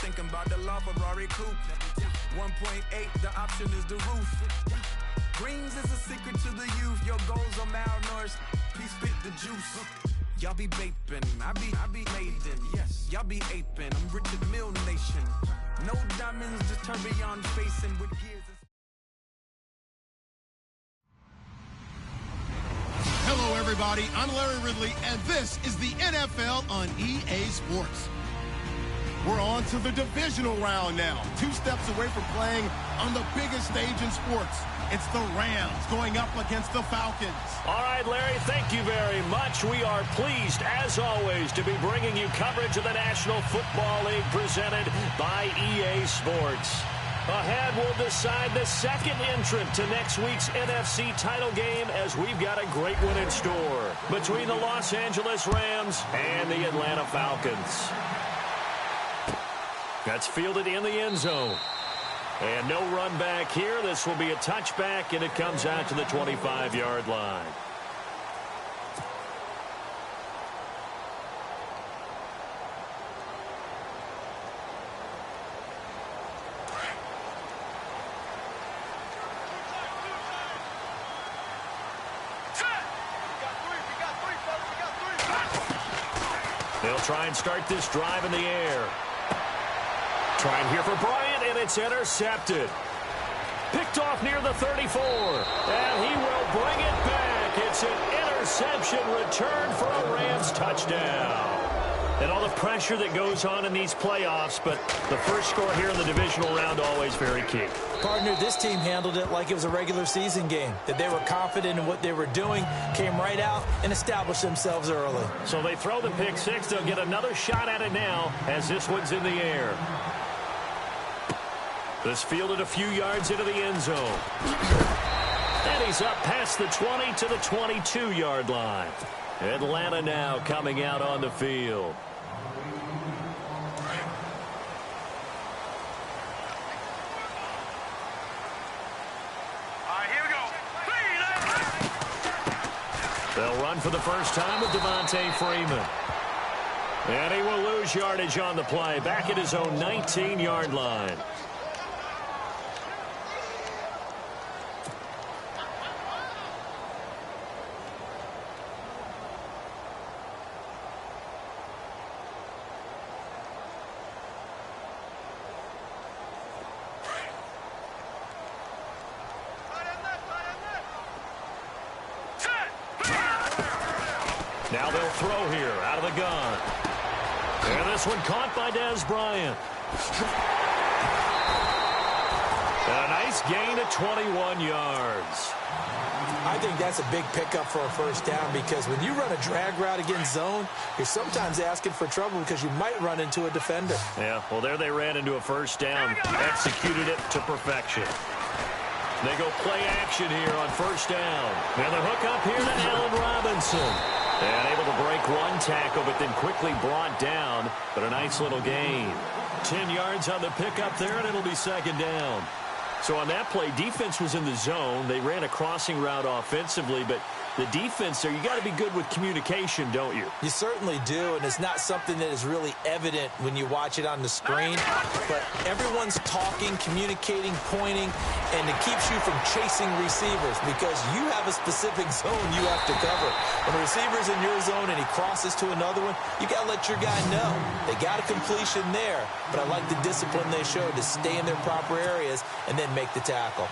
thinking about the law Ferrari coupe. 1.8, the option is the roof. Greens is a secret to the youth. Your goals are malnourished. Please spit the juice. Y'all be vaping, I be maiden. Yes, y'all be aping. I'm Richard Mill Nation. No diamonds, just tourbillon facing with gears. Hello, everybody. I'm Larry Ridley, and this is the NFL on EA Sports. We're on to the divisional round now. 2 steps away from playing on the biggest stage in sports. It's the Rams going up against the Falcons. All right, Larry, thank you very much. We are pleased, as always, to be bringing you coverage of the National Football League presented by EA Sports. Ahead, we'll decide the second entrant to next week's NFC title game, as we've got a great one in store between the Los Angeles Rams and the Atlanta Falcons. That's fielded in the end zone. And no run back here. This will be a touchback, and it comes out to the 25-yard line. They'll try and start this drive in the air. Trying here for Bryant, and it's intercepted. Picked off near the 34, and he will bring it back. It's an interception return for a Rams touchdown. And all the pressure that goes on in these playoffs, but the first score here in the divisional round always very key. Partner, this team handled it like it was a regular season game, that they were confident in what they were doing, came right out and established themselves early. So they throw the pick six. They'll get another shot at it now as this one's in the air. This fielded a few yards into the end zone. And he's up past the 20 to the 22-yard line. Atlanta now coming out on the field. All right, here we go. They'll run for the first time with Devontae Freeman. And he will lose yardage on the play, back at his own 19-yard line. Now they'll throw here out of the gun. And this one caught by Dez Bryant. A nice gain of 21 yards. I think that's a big pickup for a first down, because when you run a drag route against zone, you're sometimes asking for trouble because you might run into a defender. Yeah, well, there they ran into a first down, executed it to perfection. They go play action here on first down. Now the hook up here to Allen Robinson. And able to break one tackle, but then quickly brought down. But a nice little gain. 10 yards on the pickup there, and it'll be second down. So on that play, defense was in the zone. They ran a crossing route offensively, but the defense there, you got to be good with communication, don't you? You certainly do, and it's not something that is really evident when you watch it on the screen. But everyone's talking, communicating, pointing, and it keeps you from chasing receivers because you have a specific zone you have to cover. When a receiver's in your zone and he crosses to another one, you got to let your guy know. They got a completion there, but I like the discipline they showed to stay in their proper areas and then make the tackle.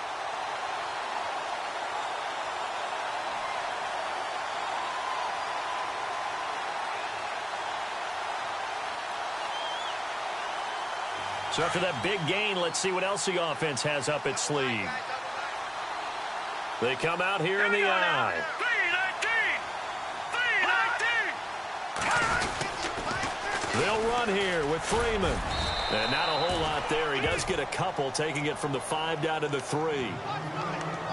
So after that big gain, let's see what else the offense has up its sleeve. They come out here in the eye. They'll run here with Freeman. And not a whole lot there. He does get a couple, taking it from the 5 down to the 3.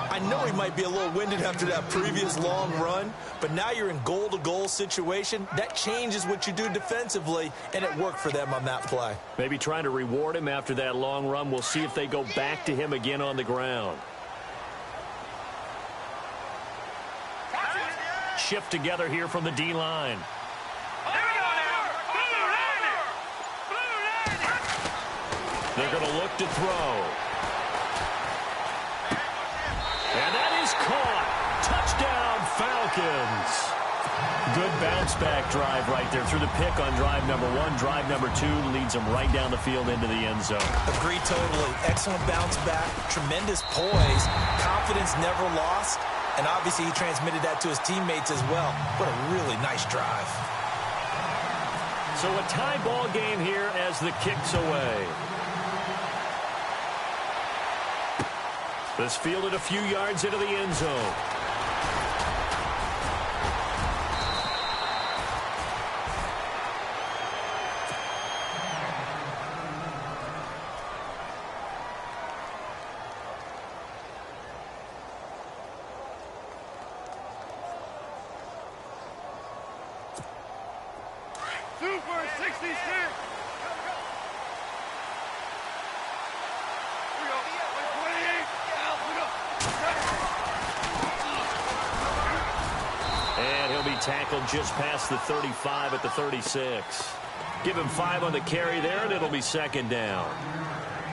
I know he might be a little winded after that previous long run, but now you're in goal-to-goal situation. That changes what you do defensively, and it worked for them on that play. Maybe trying to reward him after that long run. We'll see if they go back to him again on the ground. Shift together here from the D-line. They're going to look to throw. And that is caught. Touchdown, Falcons. Good bounce-back drive right there through the pick on drive number 1. Drive number 2 leads them right down the field into the end zone. Agree totally. Excellent bounce back. Tremendous poise. Confidence never lost. And obviously he transmitted that to his teammates as well. What a really nice drive. So a tie ball game here as the kick's away. This fielded a few yards into the end zone. Super 66. And he'll be tackled just past the 35 at the 36. Give him 5 on the carry there, and it'll be second down.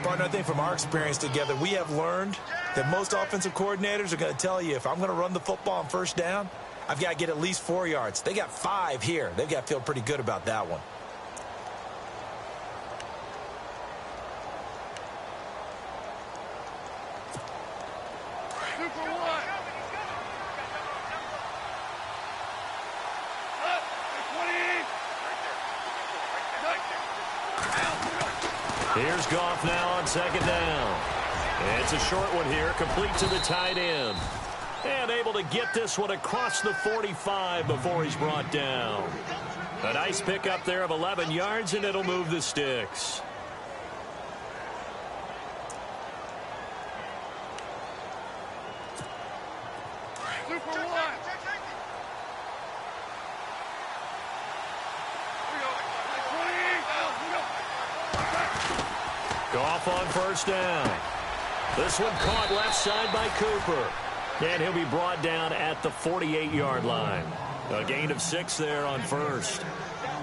Partner, I think from our experience together, we have learned that most offensive coordinators are going to tell you, if I'm going to run the football on first down, I've got to get at least 4 yards. They got 5 here. They've got to feel pretty good about that one. Super 1. Here's Goff now on second down. It's a short one here, complete to the tight end. And able to get this one across the 45 before he's brought down. A nice pickup there of 11 yards, and it'll move the sticks. Super 1. Goff on first down. This one caught left side by Cooper. And he'll be brought down at the 48-yard line. A gain of 6 there on first.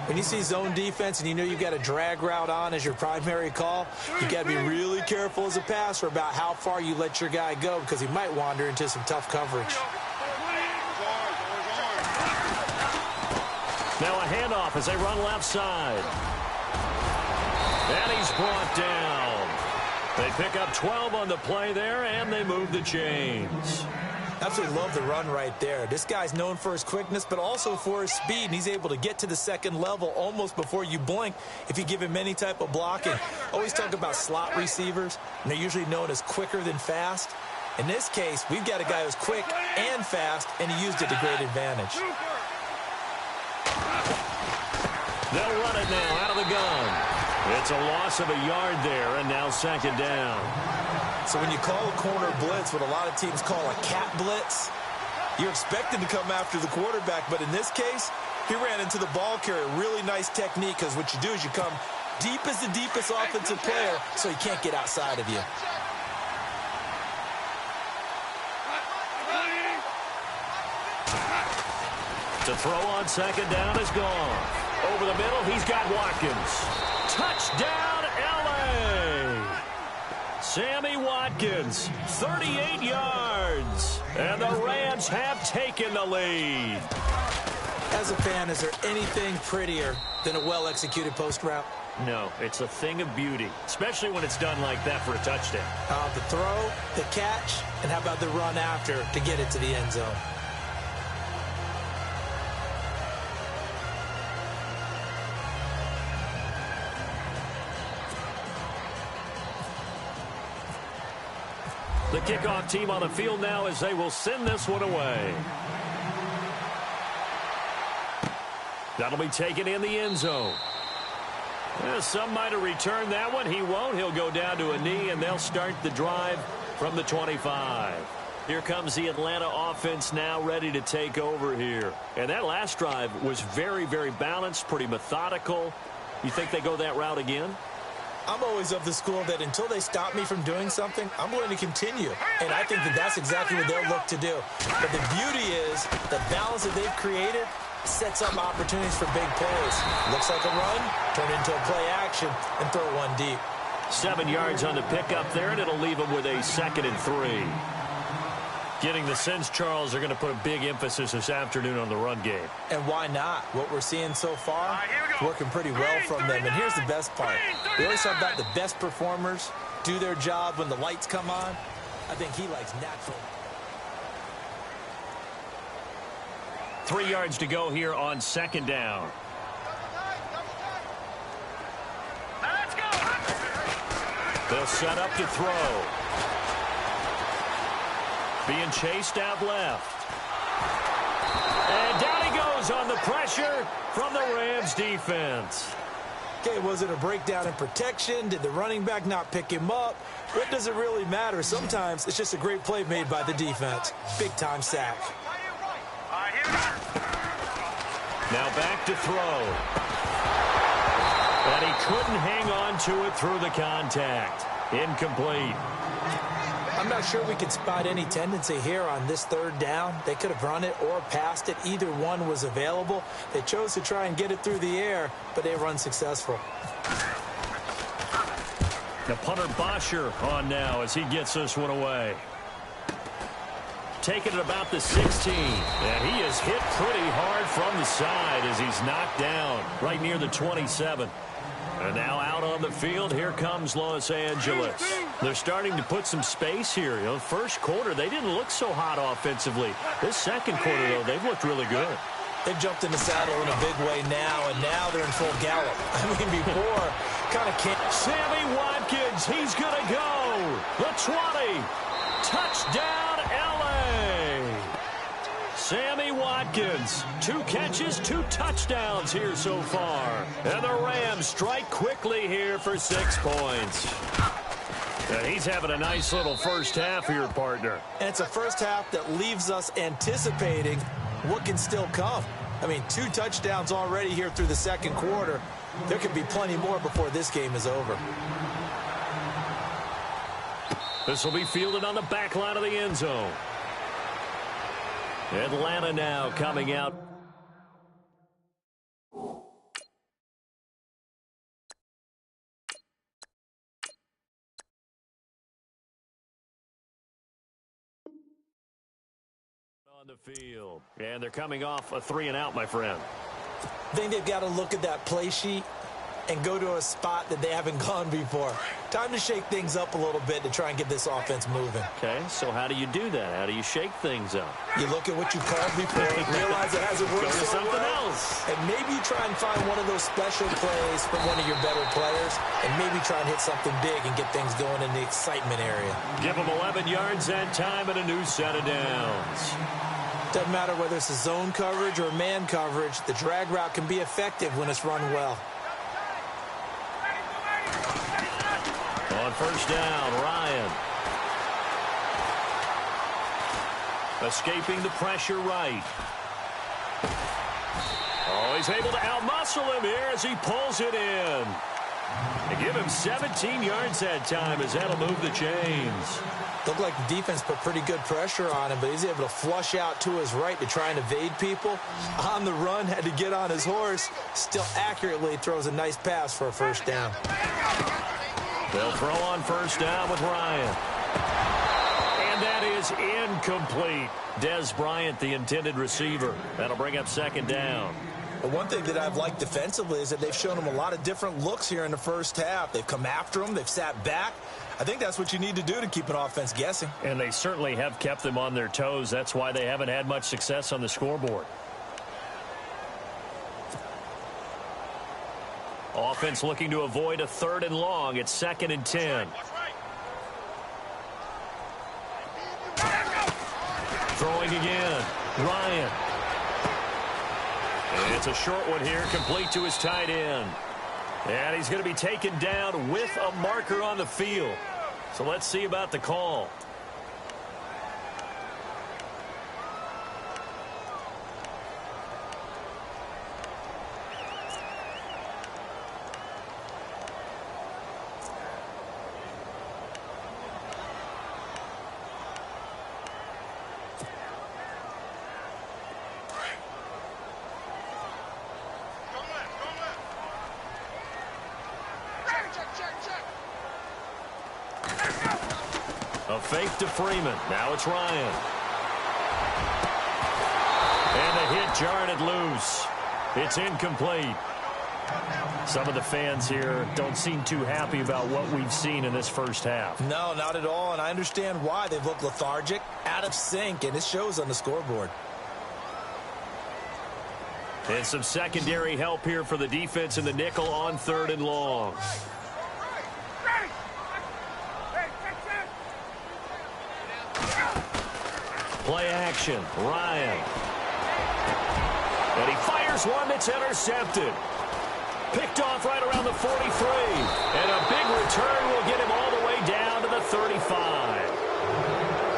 When you see zone defense and you know you've got a drag route on as your primary call, you've got to be really careful as a passer about how far you let your guy go, because he might wander into some tough coverage. Now a handoff as they run left side. And he's brought down. They pick up 12 on the play there, and they move the chains. Absolutely love the run right there. This guy's known for his quickness, but also for his speed, and he's able to get to the second level almost before you blink if you give him any type of blocking. Always talk about slot receivers, and they're usually known as quicker than fast. In this case, we've got a guy who's quick and fast, and he used it to great advantage. They'll run it now out of the gun. It's a loss of a yard there, and now second down. So when you call a corner blitz, what a lot of teams call a cat blitz, you're expected to come after the quarterback, but in this case, he ran into the ball carrier. Really nice technique, because what you do is you come deep as the deepest offensive player, so he can't get outside of you. To throw on second down is gone. Over the middle, he's got Watkins. Touchdown, L.A. Sammy Watkins, 38 yards. And the Rams have taken the lead. As a fan, is there anything prettier than a well-executed post route? No, it's a thing of beauty, especially when it's done like that for a touchdown. The throw, the catch, and how about the run after to get it to the end zone? The kickoff team on the field now as they will send this one away. That'll be taken in the end zone. Some might have returned that one. He won't. He'll go down to a knee, and they'll start the drive from the 25. Here comes the Atlanta offense now ready to take over here. And that last drive was very, very balanced, pretty methodical. You think they go that route again? I'm always of the school that until they stop me from doing something, I'm going to continue. And I think that that's exactly what they'll look to do. But the beauty is the balance that they've created sets up opportunities for big plays. Looks like a run, turn into a play action, and throw one deep. 7 yards on the pickup there, and it'll leave them with a 2nd and 3. Getting the sense, Charles, are going to put a big emphasis this afternoon on the run game. And why not? What we're seeing so far is working pretty well from them. And here's the best part. We always talk about the best performers do their job when the lights come on. I think he likes natural. 3 yards to go here on 2nd down. Let's go. They'll set up to throw. Being chased out left. And down he goes on the pressure from the Rams defense. Okay, was it a breakdown in protection? Did the running back not pick him up? What does it really matter? Sometimes it's just a great play made by the defense. Big-time sack. Now back to throw. And he couldn't hang on to it through the contact. Incomplete. I'm not sure we can spot any tendency here on this 3rd down. They could have run it or passed it. Either one was available. They chose to try and get it through the air, but they were unsuccessful. The punter Bosher on now as he gets this one away. Taking it about the 16. And he is hit pretty hard from the side as he's knocked down right near the 27. And now out on the field, here comes Los Angeles. They're starting to put some space here. You know, first quarter, they didn't look so hot offensively. This second quarter, though, they've looked really good. They've jumped in the saddle in a big way now, and now they're in full gallop. I mean, before, kind of can't. Sammy Watkins, he's going to go. The 20. Touchdown, L.A. Sammy Watkins, 2 catches, 2 touchdowns here so far. And the Rams strike quickly here for 6 points. And he's having a nice little first half here, partner. And it's a first half that leaves us anticipating what can still come. I mean, 2 touchdowns already here through the second quarter. There could be plenty more before this game is over. This will be fielded on the back line of the end zone. Atlanta now coming out. On the field. And they're coming off a 3-and-out, my friend. I think they've got to look at that play sheet and go to a spot that they haven't gone before. Time to shake things up a little bit to try and get this offense moving. Okay, so how do you do that? How do you shake things up? You look at what you called before, realize it hasn't worked Go to so something well, else. and maybe try and find one of those special plays from one of your better players, and maybe try and hit something big and get things going in the excitement area. Give them 11 yards that time and a new set of downs. Doesn't matter whether it's a zone coverage or man coverage, the drag route can be effective when it's run well. On first down, Ryan. Escaping the pressure right. Oh, he's able to outmuscle him here as he pulls it in. They give him 17 yards that time as that'll move the chains. Looked like the defense put pretty good pressure on him, but he's able to flush out to his right to try and evade people. On the run, had to get on his horse. Still accurately throws a nice pass for a first down. They'll throw on first down with Ryan. And that is incomplete. Des Bryant, the intended receiver. That'll bring up second down. But one thing that I've liked defensively is that they've shown him a lot of different looks here in the first half. They've come after him. They've sat back. I think that's what you need to do to keep an offense guessing. And they certainly have kept them on their toes. That's why they haven't had much success on the scoreboard. Offense looking to avoid a 3rd and long. It's 2nd and 10. Throwing again. Ryan. And it's a short one here, complete to his tight end. And he's going to be taken down with a marker on the field. So let's see about the call. A fake to Freeman. Now it's Ryan. And the hit jarred it loose. It's incomplete. Some of the fans here don't seem too happy about what we've seen in this first half. No, not at all, and I understand why. They've looked lethargic, out of sync, and it shows on the scoreboard. And some secondary help here for the defense in the nickel on 3rd and long. Play action, Ryan. And he fires one that's intercepted. Picked off right around the 43. And a big return will get him all the way down to the 35.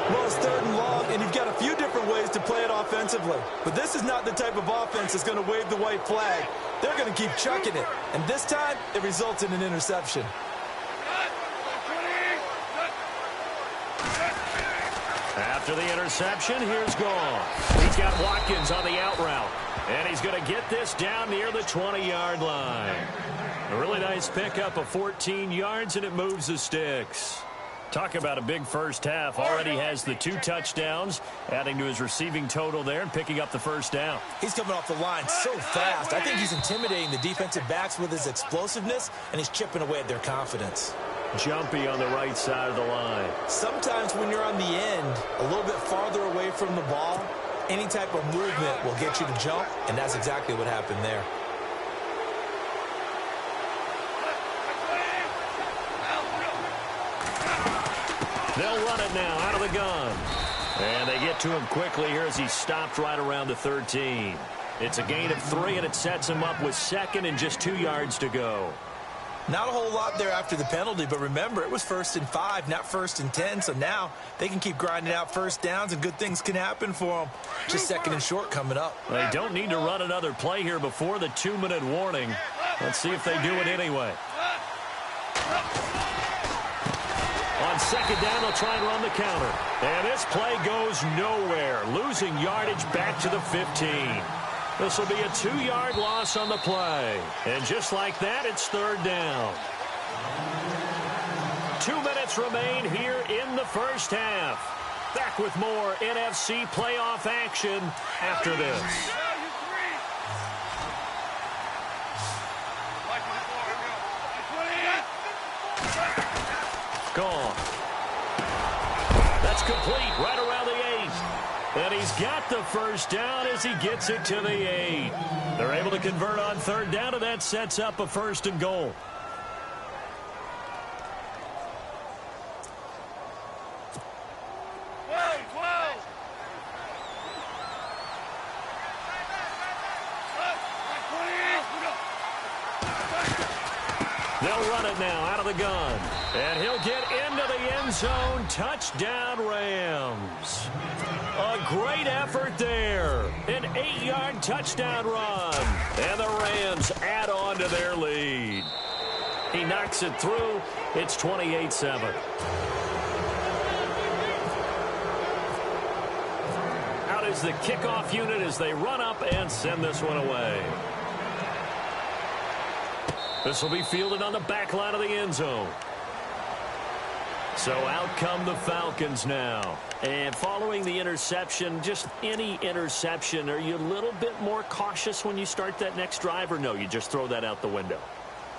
Well, it's 3rd and long, and you've got a few different ways to play it offensively. But this is not the type of offense that's going to wave the white flag. They're going to keep chucking it. And this time, it results in an interception. After the interception, here's Gone. He's got Watkins on the out route. And he's going to get this down near the 20-yard line. A really nice pickup of 14 yards, and it moves the sticks. Talk about a big first half. Already has the 2 touchdowns, adding to his receiving total there and picking up the first down. He's coming off the line so fast. I think he's intimidating the defensive backs with his explosiveness, and he's chipping away at their confidence. Jumpy on the right side of the line. Sometimes when you're on the end, a little bit farther away from the ball, any type of movement will get you to jump, and that's exactly what happened there. They'll run it now out of the gun. And they get to him quickly here as he stopped right around the 13. It's a gain of 3, and it sets him up with 2nd and just 2 yards to go. Not a whole lot there after the penalty, but remember, it was 1st and 5, not 1st and 10, so now they can keep grinding out first downs, and good things can happen for them. Just 2nd and short coming up. They don't need to run another play here before the 2-minute warning. Let's see if they do it anyway. On 2nd down, they'll try and run the counter. And this play goes nowhere, losing yardage back to the 15. This will be a 2-yard loss on the play. And just like that, it's 3rd down. 2 minutes remain here in the first half. Back with more NFC playoff action after this. Gone. That's complete right around the 8. And he's got the first down as he gets it to the 8. They're able to convert on 3rd down, and that sets up a 1st and goal. They'll run it now out of the gun. And he'll get into the end zone. Touchdown, Rams. A great effort there. An 8-yard touchdown run. And the Rams add on to their lead. He knocks it through. It's 28-7. Out is the kickoff unit as they run up and send this one away. This will be fielded on the back line of the end zone. So out come the Falcons now. And following the interception, just any interception, are you a little bit more cautious when you start that next drive, or no, you just throw that out the window?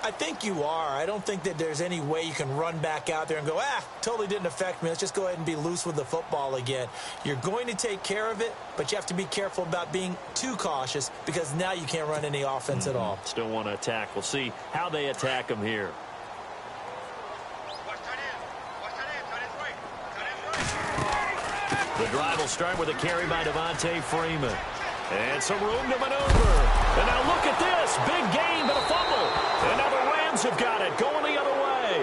I think you are. I don't think that there's any way you can run back out there and go, totally didn't affect me. Let's just go ahead and be loose with the football again. You're going to take care of it, but you have to be careful about being too cautious because now you can't run any offense at all. Still want to attack. We'll see how they attack him here. The drive will start with a carry by Devontae Freeman. And some room to maneuver. And now look at this. Big gain, but a fumble. And now the Rams have got it, going the other way.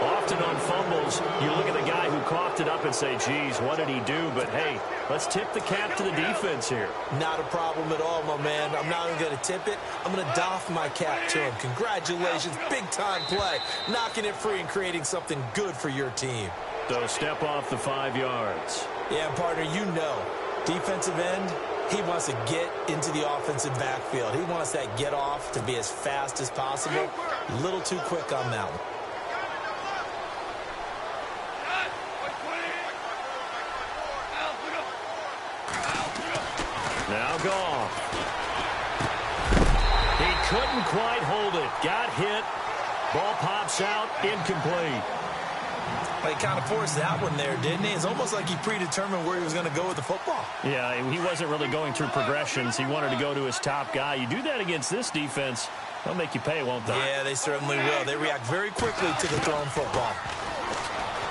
Often on fumbles, you look at the guy who coughed it up and say, geez, what did he do? But, hey, let's tip the cap to the defense here. Not a problem at all, my man. I'm not even going to tip it. I'm going to doff my cap to him. Congratulations. Big-time play. Knocking it free and creating something good for your team. So step off the 5 yards. Yeah, partner, you know, defensive end, he wants to get into the offensive backfield. He wants that get off to be as fast as possible. A little too quick on that one. Now Goff. He couldn't quite hold it. Got hit. Ball pops out. Incomplete. Well, he kind of forced that one there, didn't he? It's almost like he predetermined where he was going to go with the football. Yeah, he wasn't really going through progressions. He wanted to go to his top guy. You do that against this defense, they'll make you pay, won't they? Yeah, they certainly will. They react very quickly to the thrown football.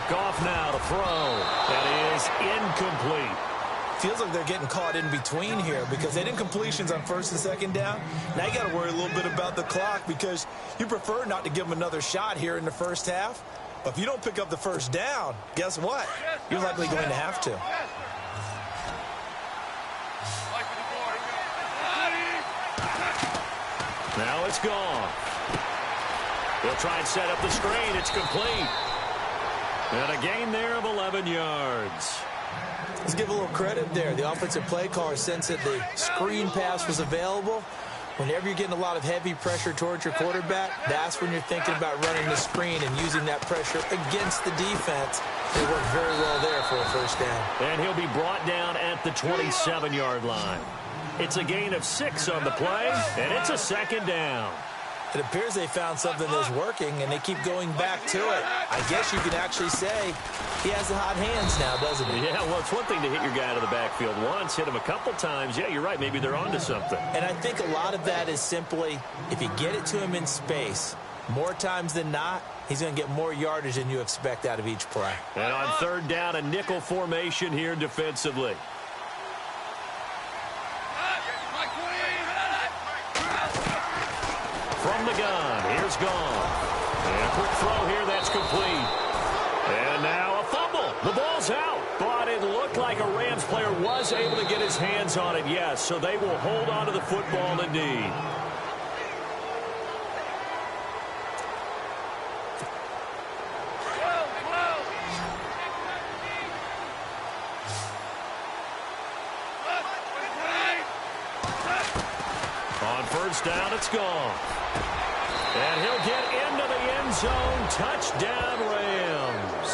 Goff now to throw. That is incomplete. Feels like they're getting caught in between here because they didn't completions on first and second down. Now you got to worry a little bit about the clock because you prefer not to give them another shot here in the first half. But if you don't pick up the first down, guess what? You're likely going to have to. Now it's gone. They'll try and set up the screen. It's complete. And a gain there of 11 yards. Let's give a little credit there. The offensive play caller sensed that the screen pass was available. Whenever you're getting a lot of heavy pressure towards your quarterback, that's when you're thinking about running the screen and using that pressure against the defense. They worked very well there for a first down. And he'll be brought down at the 27-yard line. It's a gain of 6 on the play, and it's a second down. It appears they found something that's working, and they keep going back to it. I guess you can actually say he has the hot hands now, doesn't he? Yeah, well, it's one thing to hit your guy out of the backfield once, hit him a couple times. Yeah, you're right. Maybe they're onto something. And I think a lot of that is simply if you get it to him in space, more times than not, he's going to get more yardage than you expect out of each play. And on third down, a nickel formation here defensively. From the gun, here's Goff. And a quick throw here, that's complete. And now a fumble. The ball's out. But it looked like a Rams player was able to get his hands on it, yes. So they will hold on to the football indeed. On first down, it's Goff. And he'll get into the end zone. Touchdown, Rams.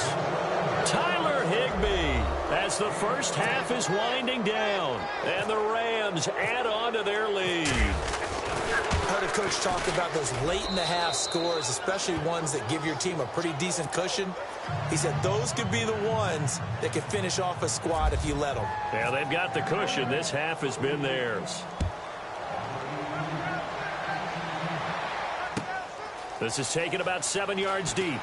Tyler Higbee as the first half is winding down. And the Rams add on to their lead. I heard a coach talk about those late-in-the-half scores, especially ones that give your team a pretty decent cushion. He said those could be the ones that could finish off a squad if you let them. Yeah, they've got the cushion. This half has been theirs. This is taken about 7 yards deep.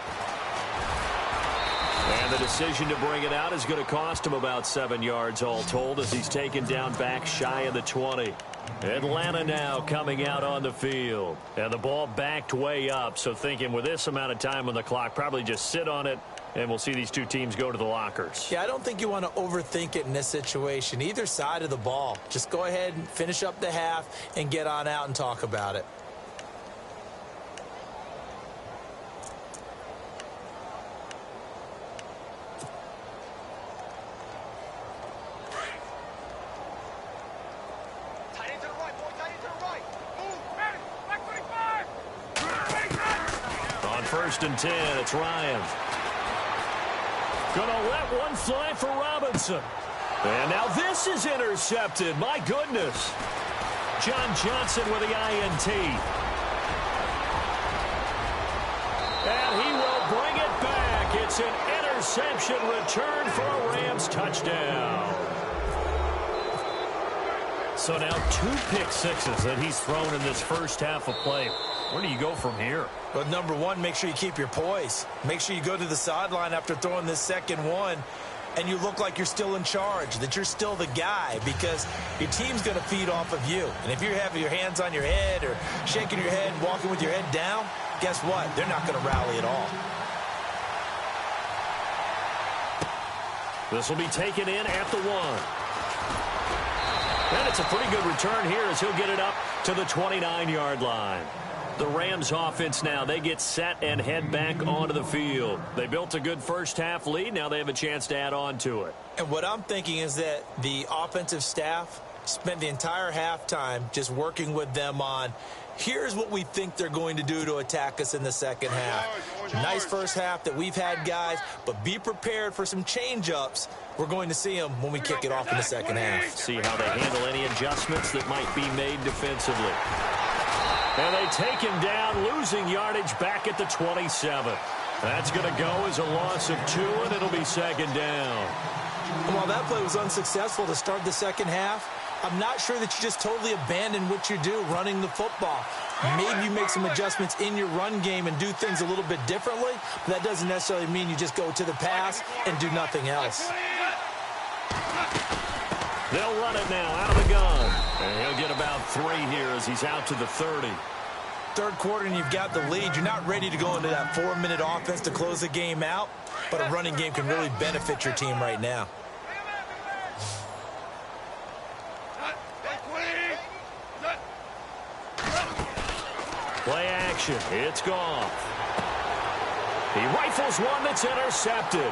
And the decision to bring it out is going to cost him about 7 yards all told as he's taken down back shy of the 20. Atlanta now coming out on the field. And the ball backed way up. So thinking with this amount of time on the clock, probably just sit on it. And we'll see these two teams go to the lockers. Yeah, I don't think you want to overthink it in this situation. Either side of the ball. Just go ahead and finish up the half and get on out and talk about it. First and 10, it's Ryan. Gonna let one fly for Robinson. And now this is intercepted. My goodness. John Johnson with the INT. And he will bring it back. It's an interception return for a Rams touchdown. So now 2 pick sixes that he's thrown in this first half of play. Where do you go from here? Well, number one, make sure you keep your poise. Make sure you go to the sideline after throwing this second one, and you look like you're still in charge, that you're still the guy, because your team's going to feed off of you. And if you're having your hands on your head or shaking your head and walking with your head down, guess what? They're not going to rally at all. This will be taken in at the 1. And it's a pretty good return here as he'll get it up to the 29-yard line. The Rams offense now, they get set and head back onto the field. They built a good first half lead. Now they have a chance to add on to it. And what I'm thinking is that the offensive staff spent the entire halftime just working with them on, here's what we think they're going to do to attack us in the second half. Nice first half that we've had, guys, but be prepared for some change-ups. We're going to see them when we kick it off in the second half. See how they handle any adjustments that might be made defensively. And they take him down, losing yardage back at the 27. That's going to go as a loss of 2, and it'll be second down. And while that play was unsuccessful to start the second half, I'm not sure that you just totally abandon what you do running the football. Maybe you make some adjustments in your run game and do things a little bit differently, but that doesn't necessarily mean you just go to the pass and do nothing else. They'll run it now out of the gun. And he'll get about 3 here as he's out to the 30. Third quarter and you've got the lead. You're not ready to go into that 4-minute offense to close the game out, but a running game can really benefit your team right now. Play action. It's Goff. He rifles one that's intercepted.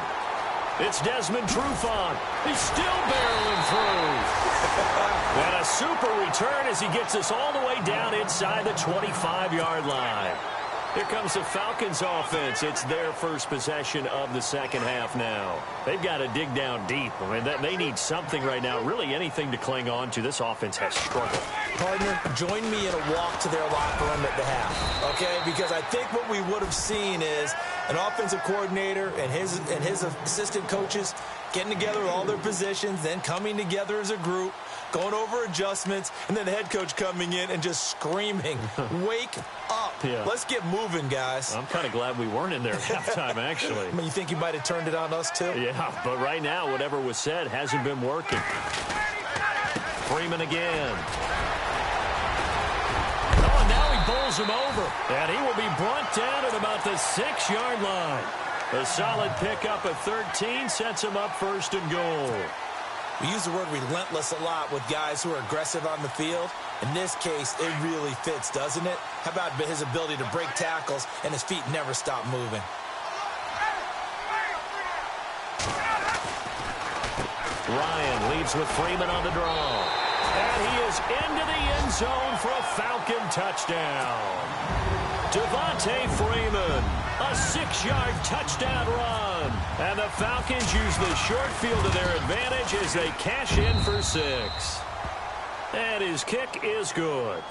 It's Desmond Trufant. He's still barreling through. And a super return as he gets us all the way down inside the 25-yard line. Here comes the Falcons offense. It's their first possession of the second half now. They've got to dig down deep. I mean, they need something right now, really anything to cling on to. This offense has struggled. Partner, join me in a walk to their locker room at the half, okay? Because I think what we would have seen is an offensive coordinator and his assistant coaches getting together with all their positions, then coming together as a group, going over adjustments, and then the head coach coming in and just screaming, wake up. Yeah. Let's get moving, guys. I'm kind of glad we weren't in there at halftime, actually. I mean, you think you might have turned it on us, too? Yeah, but right now, whatever was said hasn't been working. Freeman again. Oh, and now he bowls him over. And he will be brought down at about the 6-yard line. A solid pickup at 13 sets him up first and goal. We use the word relentless a lot with guys who are aggressive on the field. In this case, it really fits, doesn't it? How about his ability to break tackles and his feet never stop moving? Ryan leads with Freeman on the draw. And he is into the end zone for a Falcon touchdown. Devontae Freeman, a 6-yard touchdown run. And the Falcons use the short field to their advantage as they cash in for 6. And his kick is good.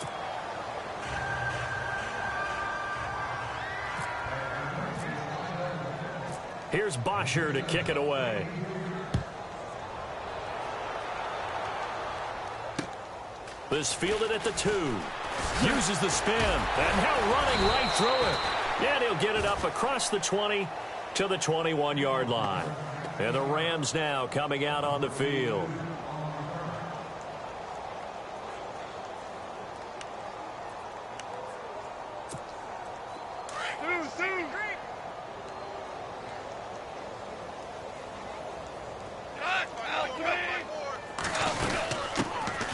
Here's Bosher to kick it away. This fielded at the 2. Uses the spin. And now running right through it. And he'll get it up across the 20 to the 21-yard line. And the Rams now coming out on the field.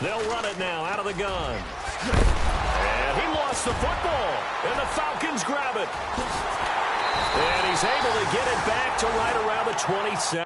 They'll run it now out of the gun. And he lost the football. And the Falcons grab it. And he's able to get it back to right around the 27.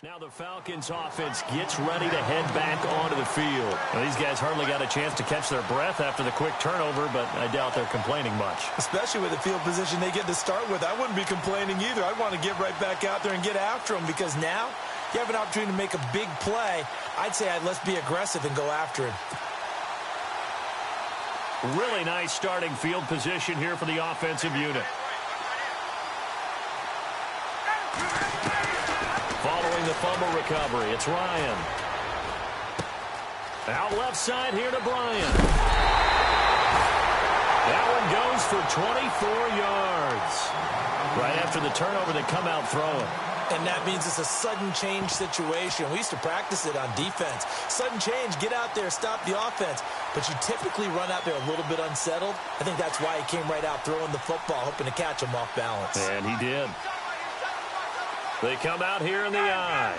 Now the Falcons offense gets ready to head back onto the field. Well, these guys hardly got a chance to catch their breath after the quick turnover, but I doubt they're complaining much. Especially with the field position they get to start with. I wouldn't be complaining either. I'd want to get right back out there and get after them because now you have an opportunity to make a big play. I'd say let's be aggressive and go after him. Really nice starting field position here for the offensive unit. Following the fumble recovery, it's Ryan. Out left side here to Bryant. That one goes for 24 yards. Right after the turnover, they come out throwing. And that means it's a sudden change situation. We used to practice it on defense. Sudden change, get out there, stop the offense. But you typically run out there a little bit unsettled. I think that's why he came right out throwing the football, hoping to catch him off balance. And he did. They come out here in the eye.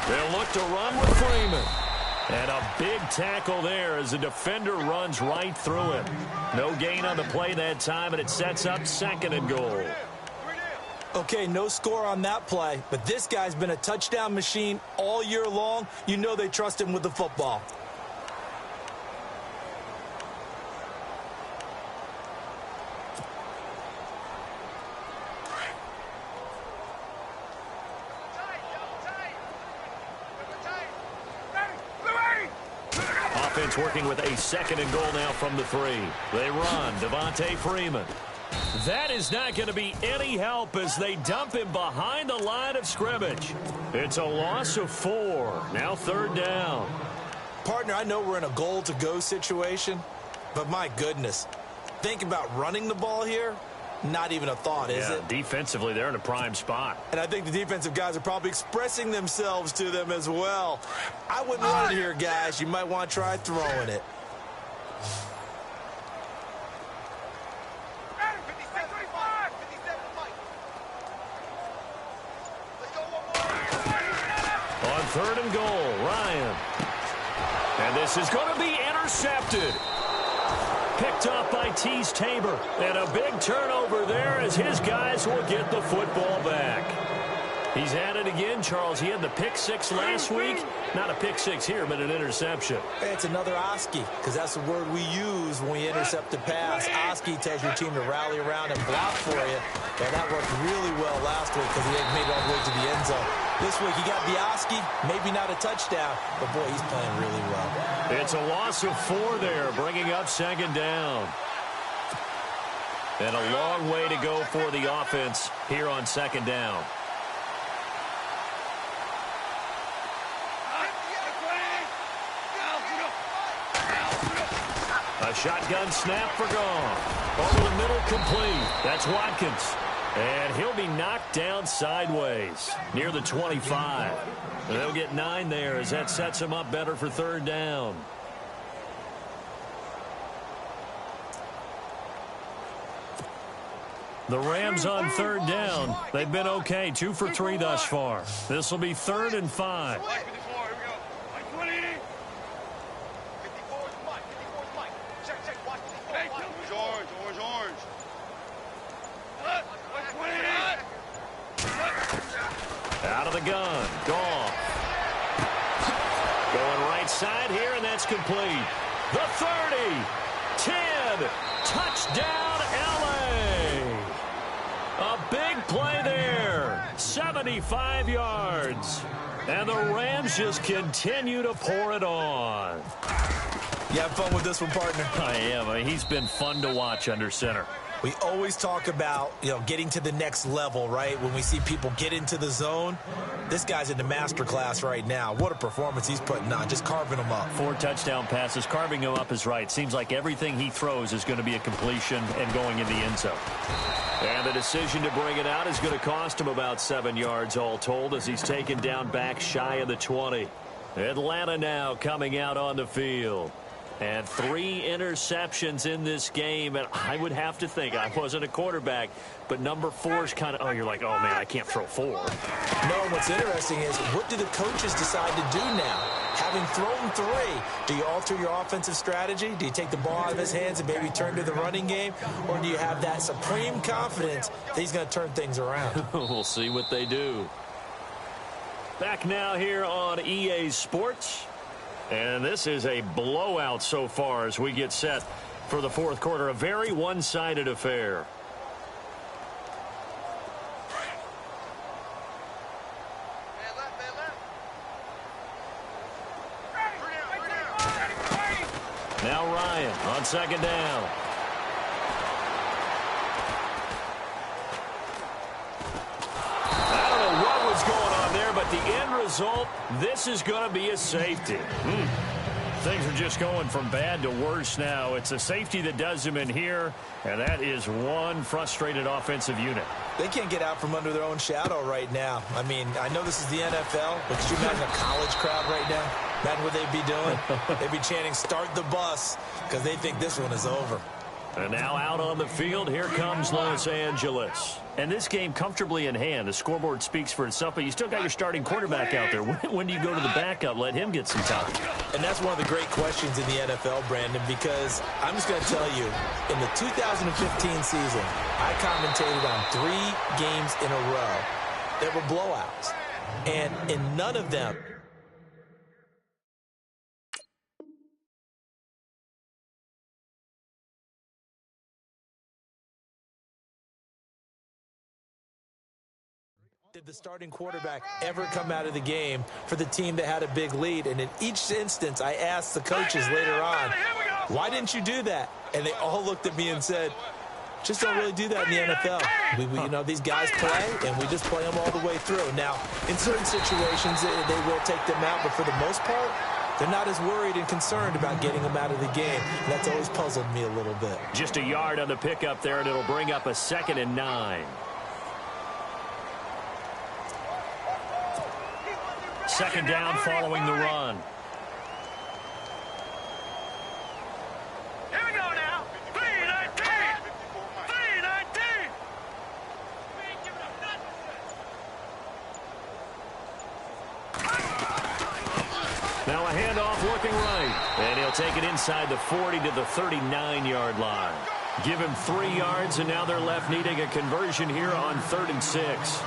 They'll look to run with Freeman. And a big tackle there as the defender runs right through it. No gain on the play that time, and it sets up second and goal. Okay, no score on that play, but this guy's been a touchdown machine all year long. You know they trust him with the football. Offense working with a 2nd and goal now from the 3. They run. Devontae Freeman. That is not going to be any help as they dump him behind the line of scrimmage. It's a loss of 4. Now 3rd down. Partner, I know we're in a goal-to-go situation, but my goodness, think about running the ball here. Not even a thought, is it? Defensively, they're in a prime spot. And I think the defensive guys are probably expressing themselves to them as well. I wouldn't run it here, guys. You might want to try throwing it. On 3rd and goal, Ryan. And this is going to be intercepted. Picked off by Tease Tabor. And a big turnover there as his guys will get the football back. He's had it again, Charles. He had the pick 6 last week. Not a pick 6 here, but an interception. It's another Oski, because that's the word we use when we intercept a pass. Oski tells your team to rally around and block for you. And that worked really well last week because he made it all the way to the end zone. This week he got the Oski, maybe not a touchdown, but boy, he's playing really well. It's a loss of 4 there, bringing up 2nd down. And a long way to go for the offense here on 2nd down. A shotgun snap for Gone. Over the middle, complete. That's Watkins. And he'll be knocked down sideways near the 25. And they'll get 9 there as that sets him up better for 3rd down. The Rams on 3rd down. They've been okay, 2 for 3 thus far. This will be 3rd and 5. Out of the gun. Goff. Going right side here, and that's complete. The 30. 10. Touchdown, L.A. A big play there. 75 yards. And the Rams just continue to pour it on. You have fun with this one, partner? I am. He's been fun to watch under center. We always talk about, getting to the next level, right? When we see people get into the zone, this guy's in the master class right now. What a performance he's putting on, just carving them up. 4 touchdown passes. Carving him up is right. Seems like everything he throws is going to be a completion and going in the end zone. And the decision to bring it out is going to cost him about 7 yards all told as he's taken down back shy of the 20. Atlanta now coming out on the field. And 3 interceptions in this game. And I would have to think, I wasn't a quarterback, but number 4 is kind of, you're like, oh, man, I can't throw 4. No, what's interesting is, what do the coaches decide to do now? Having thrown 3, do you alter your offensive strategy? Do you take the ball out of his hands and maybe turn to the running game? Or do you have that supreme confidence that he's going to turn things around? We'll see what they do. Back now here on EA Sports. And this is a blowout so far as we get set for the 4th quarter. A very one-sided affair. Now Ryan on 2nd down. I don't know what was going on there, but the end result, this is going to be a safety. Things are just going from bad to worse now. It's a safety that does them in here, and that is one frustrated offensive unit. They can't get out from under their own shadow right now. I mean, I know this is the NFL, but could you imagine a college crowd right now? Imagine what they'd be doing. They'd be chanting, "Start the bus," because they think this one is over. And now out on the field, here comes Los Angeles. And this game comfortably in hand. The scoreboard speaks for itself, but you still got your starting quarterback out there. When do you go to the backup? Let him get some time. And that's one of the great questions in the NFL, Brandon, because I'm just going to tell you, in the 2015 season, I commentated on 3 games in a row that were blowouts. And in none of them, did the starting quarterback ever come out of the game for the team that had a big lead. And in each instance, I asked the coaches later on, why didn't you do that? And they all looked at me and said, just don't really do that in the NFL. You know, these guys play, and we just play them all the way through. Now, in certain situations, they will take them out, but for the most part, they're not as worried and concerned about getting them out of the game. And that's always puzzled me a little bit. Just a yard on the pickup there, and it'll bring up a 2nd and 9. 2nd down following the run. Here we go now. 3-19. 3-19. Now a handoff looking right. And he'll take it inside the 40 to the 39-yard line. Give him 3 yards, and now they're left needing a conversion here on 3rd and 6.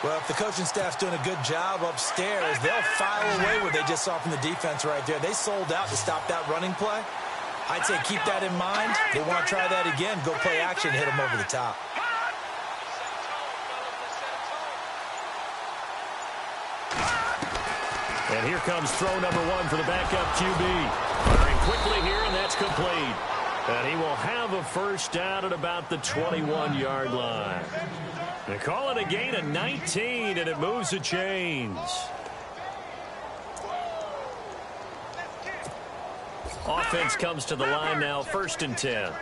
Well, if the coaching staff's doing a good job upstairs, they'll file away what they just saw from the defense right there. They sold out to stop that running play. I'd say keep that in mind. They want to try that again. Go play action, hit them over the top. And here comes throw number 1 for the backup QB. Firing quickly here, and that's complete. And he will have a 1st down at about the 21-yard line. They call it a gain of 19, and it moves the chains. Offense comes to the line now, 1st and 10.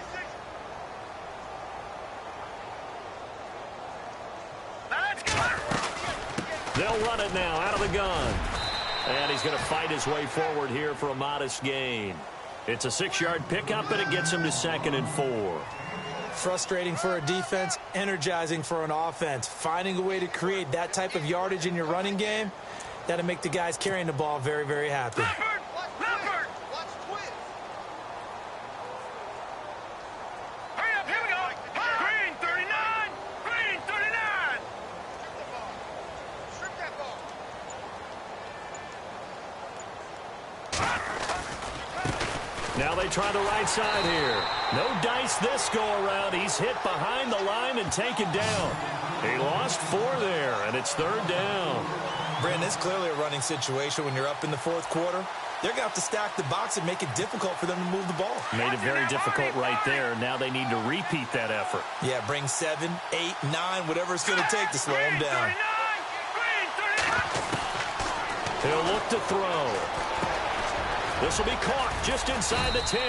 They'll run it now out of the gun. And he's going to fight his way forward here for a modest gain. It's a 6-yard pickup, and it gets him to 2nd and 4. Frustrating for a defense, energizing for an offense. Finding a way to create that type of yardage in your running game, that'll make the guys carrying the ball very, very happy. Hurry up, here we go. Green 39. Green 39. Strip that ball. Now they try the right side here. No dice this go-around. He's hit behind the line and taken down. He lost 4 there, and it's 3rd down. Brandon, it's clearly a running situation when you're up in the 4th quarter. They're going to have to stack the box and make it difficult for them to move the ball. Made it very difficult right there. Now they need to repeat that effort. Yeah, bring 7, 8, 9, whatever it's going to take to slow them down. He'll look to throw. This will be caught just inside the 10.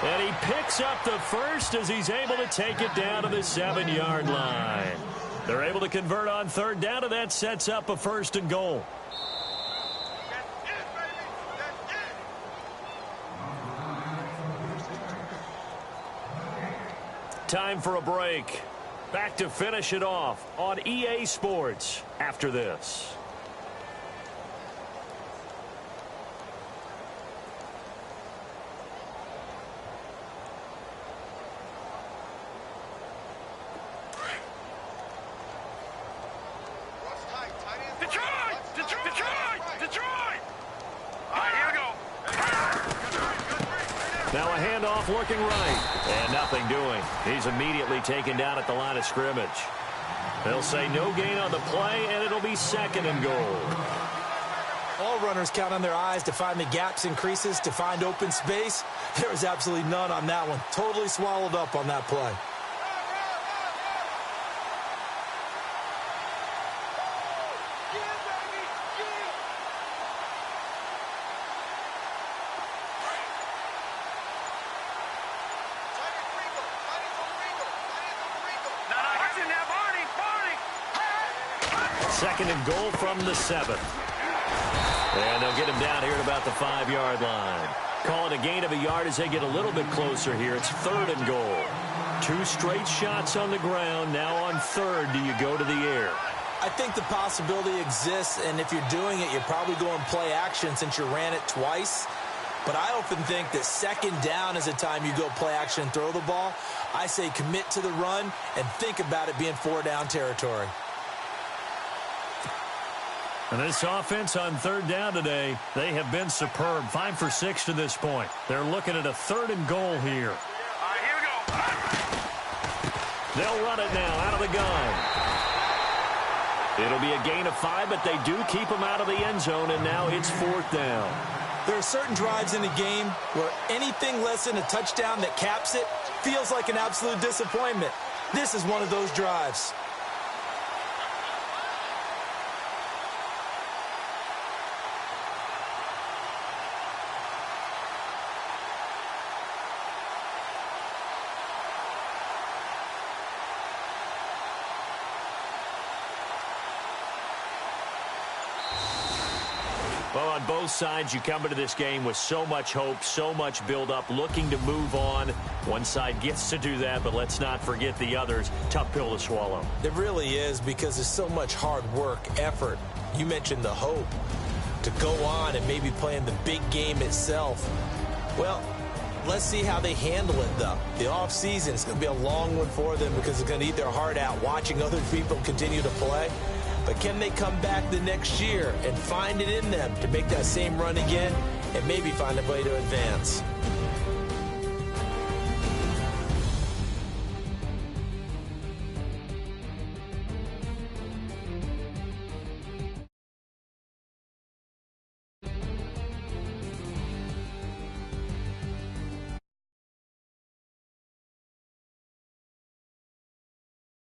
And he picks up the 1st as he's able to take it down to the 7-yard line. They're able to convert on 3rd down, and that sets up a 1st and goal. Time for a break. Back to finish it off on EA Sports after this. Now a handoff looking right. And nothing doing. He's immediately taken down at the line of scrimmage. They'll say no gain on the play, and it'll be 2nd and goal. All runners count on their eyes to find the gaps and creases, to find open space. There was absolutely none on that one. Totally swallowed up on that play. Second and goal from the 7. And they'll get him down here at about the 5-yard line. Call it a gain of a yard as they get a little bit closer here. It's 3rd and goal. 2 straight shots on the ground. Now on 3rd, do you go to the air? I think the possibility exists, and if you're doing it, you're probably going play action since you ran it twice. But I often think that 2nd down is the time you go play action and throw the ball. I say commit to the run and think about it being 4-down territory. And this offense on 3rd down today, they have been superb. 5 for 6 to this point. They're looking at a 3rd and goal here. All right, here we go. They'll run it now out of the gun. It'll be a gain of 5, but they do keep them out of the end zone, and now it's 4th down. There are certain drives in the game where anything less than a touchdown that caps it feels like an absolute disappointment. This is one of those drives. Well, on both sides, you come into this game with so much hope, so much build-up, looking to move on. One side gets to do that, but let's not forget the others. Tough pill to swallow. It really is, because there's so much hard work, effort. You mentioned the hope to go on and maybe play in the big game itself. Well, let's see how they handle it, though. The offseason is going to be a long one for them because it's going to eat their heart out watching other people continue to play. But can they come back the next year and find it in them to make that same run again and maybe find a way to advance?